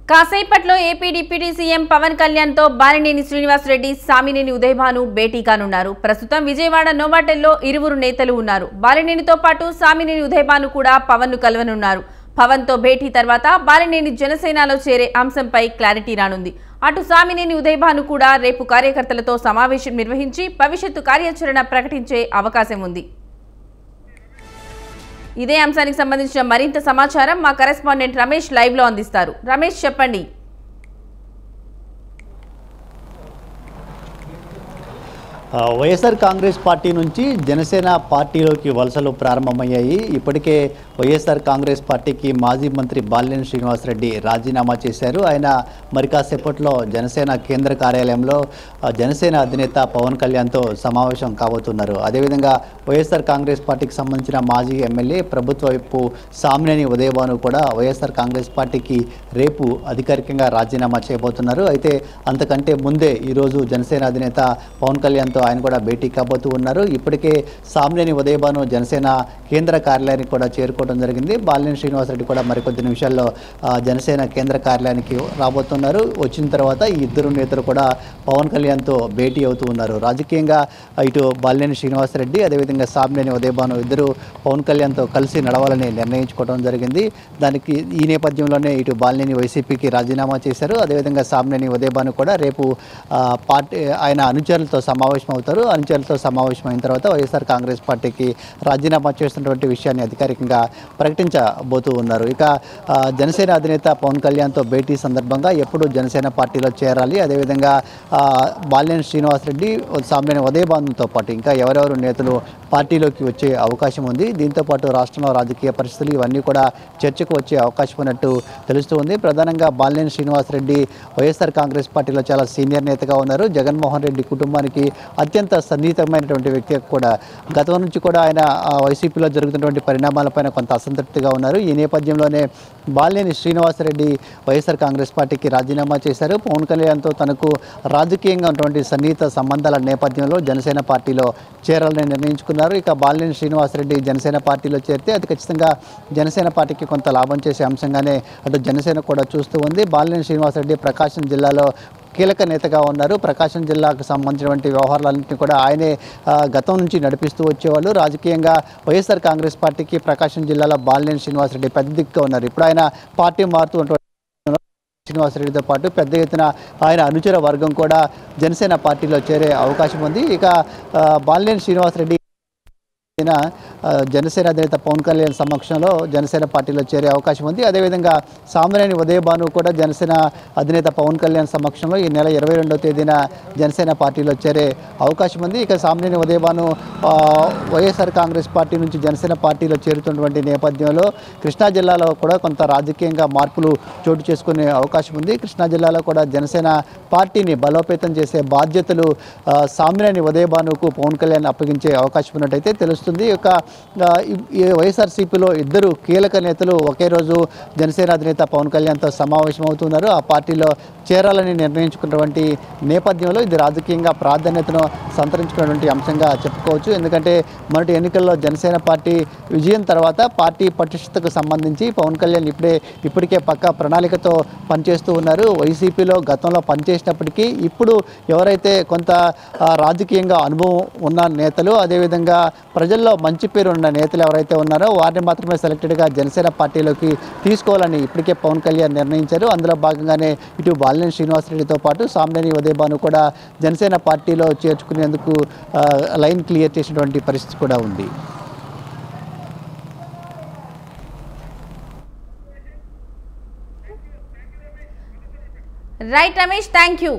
కాసేపట్లో AP deputy CM Pawan Kalyan తో బాలినేని శ్రీనివాస్ రెడ్డి, సామినేని ఉదయభాను భేటీ కానున్నారు. ప్రస్తుతం విజయవాడ నోవాటెల్లో ఇరువురు నేతలు ఉన్నారు. బాలినేనితో పాటు సామినేని ఉదయభాను కూడా పవన్ ను కలవనున్నారు. పవన్ తో భేటీ తర్వాత బాలినేని జనసేనలో చేరే అంశంపై క్లారిటీ రానుంది. అటు సామినేని ఉదయభాను కూడా రేపు కార్యకర్తలతో సమావేశం నిర్వహించి భవిష్యత్తు కార్యాచరణ ప్రకటించే అవకాశం ఉంది. ఇదే అంశానికి సంబంధించిన మరింత సమాచారం మా కరెస్పాండెంట్ రమేష్ లైవ్ లో అందిస్తారు. రమేష్, చెప్పండి. వైఎస్ఆర్ కాంగ్రెస్ పార్టీ నుంచి జనసేన పార్టీలోకి వలసలు ప్రారంభమయ్యాయి. ఇప్పటికే వైఎస్ఆర్ కాంగ్రెస్ పార్టీకి మాజీ మంత్రి బాలినేని శ్రీనివాసరెడ్డి రాజీనామా చేశారు. ఆయన మరి కాసేపట్లో జనసేన కేంద్ర కార్యాలయంలో జనసేన అధినేత పవన్ కళ్యాణ్తో సమావేశం కాబోతున్నారు. అదేవిధంగా వైఎస్ఆర్ కాంగ్రెస్ పార్టీకి సంబంధించిన మాజీ ఎమ్మెల్యే ప్రభుత్వ వైపు సామినేని ఉదయభాను కూడా వైఎస్ఆర్ కాంగ్రెస్ పార్టీకి రేపు అధికారికంగా రాజీనామా చేయబోతున్నారు. అయితే అంతకంటే ముందే ఈరోజు జనసేన అధినేత పవన్ కళ్యాణ్తో ఆయన కూడా భేటీ కాబోతూ ఉన్నారు. ఇప్పటికే సామినేని ఉదయభాను జనసేన కేంద్ర కార్యాలయానికి కూడా చేరుకోవడం జరిగింది. బాలినేని శ్రీనివాసరెడ్డి కూడా మరికొద్ది నిమిషాల్లో జనసేన కేంద్ర కార్యాలయానికి రాబోతున్నారు. వచ్చిన తర్వాత ఈ ఇద్దరు నేతలు కూడా పవన్ కళ్యాణ్తో భేటీ అవుతూ ఉన్నారు. రాజకీయంగా ఇటు బాలినేని శ్రీనివాసరెడ్డి అదేవిధంగా సామినేని ఉదయభాను ఇద్దరు పవన్ కళ్యాణ్తో కలిసి నడవాలని నిర్ణయించుకోవడం జరిగింది. దానికి ఈ నేపథ్యంలోనే ఇటు బాలినేని వైసీపీకి రాజీనామా చేశారు. అదేవిధంగా సామినేని ఉదయభాను కూడా రేపు పార్టీ ఆయన అనుచరులతో సమావేశం అవుతారు. అనుచరులతో సమావేశమైన తర్వాత వైఎస్ఆర్ కాంగ్రెస్ పార్టీకి రాజీనామా చేస్తున్నటువంటి విషయాన్ని అధికారికంగా ప్రకటించబోతూ ఉన్నారు. ఇక జనసేన అధినేత పవన్ కళ్యాణ్తో భేటీ సందర్భంగా ఎప్పుడు జనసేన పార్టీలో చేరాలి, అదేవిధంగా బాలినేని శ్రీనివాసరెడ్డి, సామినేని ఉదయభానుతో పాటు ఇంకా ఎవరెవరు నేతలు పార్టీలోకి వచ్చే అవకాశం ఉంది. దీంతోపాటు రాష్ట్రంలో రాజకీయ పరిస్థితులు ఇవన్నీ కూడా చర్చకు వచ్చే అవకాశం ఉన్నట్టు తెలుస్తూ ఉంది. ప్రధానంగా బాలినేని శ్రీనివాసరెడ్డి వైఎస్ఆర్ కాంగ్రెస్ పార్టీలో చాలా సీనియర్ నేతగా ఉన్నారు. జగన్మోహన్ రెడ్డి కుటుంబానికి అత్యంత సన్నిహితమైనటువంటి వ్యక్తి కూడా. గతం నుంచి కూడా ఆయన వైసీపీలో జరుగుతున్నటువంటి పరిణామాలపైన కొంత అసంతృప్తిగా ఉన్నారు. ఈ నేపథ్యంలోనే బాలినేని శ్రీనివాసరెడ్డి వైఎస్ఆర్ కాంగ్రెస్ పార్టీకి రాజీనామా చేశారు. పవన్ కళ్యాణ్తో తనకు రాజకీయంగా ఉన్నటువంటి సన్నిహిత సంబంధాల నేపథ్యంలో జనసేన పార్టీలో చేరాలని నిర్ణయించుకున్నారు. ఇక బాలినేని శ్రీనివాసరెడ్డి జనసేన పార్టీలో చేరితే అది ఖచ్చితంగా జనసేన పార్టీకి కొంత లాభం చేసే అంశంగానే అటు జనసేన కూడా చూస్తూ ఉంది. బాలినేని శ్రీనివాసరెడ్డి ప్రకాశం జిల్లాలో కీలక నేతగా ఉన్నారు. ప్రకాశం జిల్లాకు సంబంధించినటువంటి వ్యవహారాలన్నింటినీ కూడా ఆయనే గతం నుంచి నడిపిస్తూ వచ్చేవాళ్ళు. రాజకీయంగా వైఎస్ఆర్ కాంగ్రెస్ పార్టీకి ప్రకాశం జిల్లాలో బాలినేని శ్రీనివాసరెడ్డి పెద్ద దిక్కుగా ఉన్నారు. ఇప్పుడు ఆయన పార్టీ మారుతున్నటువంటి శ్రీనివాసరెడ్డితో పాటు పెద్ద ఎత్తున ఆయన అనుచర వర్గం కూడా జనసేన పార్టీలో చేరే అవకాశం ఉంది. ఇక బాలినేని శ్రీనివాసరెడ్డి జనసేన అధినేత పవన్ కళ్యాణ్ సమక్షంలో జనసేన పార్టీలో చేరే అవకాశం ఉంది. అదేవిధంగా సామినేని ఉదయభాను కూడా జనసేన అధినేత పవన్ కళ్యాణ్ సమక్షంలో ఈ నెల 22వ తేదీన జనసేన పార్టీలో చేరే అవకాశం ఉంది. ఇక సామినేని ఉదయభాను వైఎస్ఆర్ కాంగ్రెస్ పార్టీ నుంచి జనసేన పార్టీలో చేరుతున్నటువంటి నేపథ్యంలో కృష్ణా జిల్లాలో కూడా కొంత రాజకీయంగా మార్పులు చోటు చేసుకునే అవకాశం ఉంది. కృష్ణా జిల్లాలో కూడా జనసేన పార్టీని బలోపేతం చేసే బాధ్యతలు సామినేని ఉదయభానుకు పవన్ కళ్యాణ్ అప్పగించే అవకాశం ఉన్నట్టయితే తెలుస్తుంది. ఇక వైఎస్ఆర్సీపీలో ఇద్దరు కీలక నేతలు ఒకే రోజు జనసేన అధినేత పవన్ కళ్యాణ్తో సమావేశం అవుతున్నారు. ఆ పార్టీలో చేరాలని నిర్ణయించుకున్నటువంటి నేపథ్యంలో ఇది రాజకీయంగా ప్రాధాన్యతను సంతరించుకున్నటువంటి అంశంగా చెప్పుకోవచ్చు. ఎందుకంటే మొదటి ఎన్నికల్లో జనసేన పార్టీ విజయం తర్వాత పార్టీ పటిష్టతకు సంబంధించి పవన్ కళ్యాణ్ ఇప్పటికే పక్కా ప్రణాళికతో పనిచేస్తూ ఉన్నారు. వైసీపీలో గతంలో పనిచేసినప్పటికీ ఇప్పుడు ఎవరైతే కొంత రాజకీయంగా అనుభవం ఉన్న నేతలు, అదేవిధంగా ప్రజల్లో మంచి పేరు ఉన్న నేతలు ఎవరైతే ఉన్నారో వారిని మాత్రమే సెలెక్టెడ్గా జనసేన పార్టీలోకి తీసుకోవాలని ఇప్పటికే పవన్ కళ్యాణ్ నిర్ణయించారు. అందులో భాగంగానే ఇటు బాలినేని శ్రీనివాసరెడ్డితో పాటు సామినేని ఉదయభాను కూడా జనసేన పార్టీలో చేర్చుకునేందుకు లైన్ క్లియర్ చేసినటువంటి పరిస్థితి కూడా ఉంది. Right Ramesh, thank you.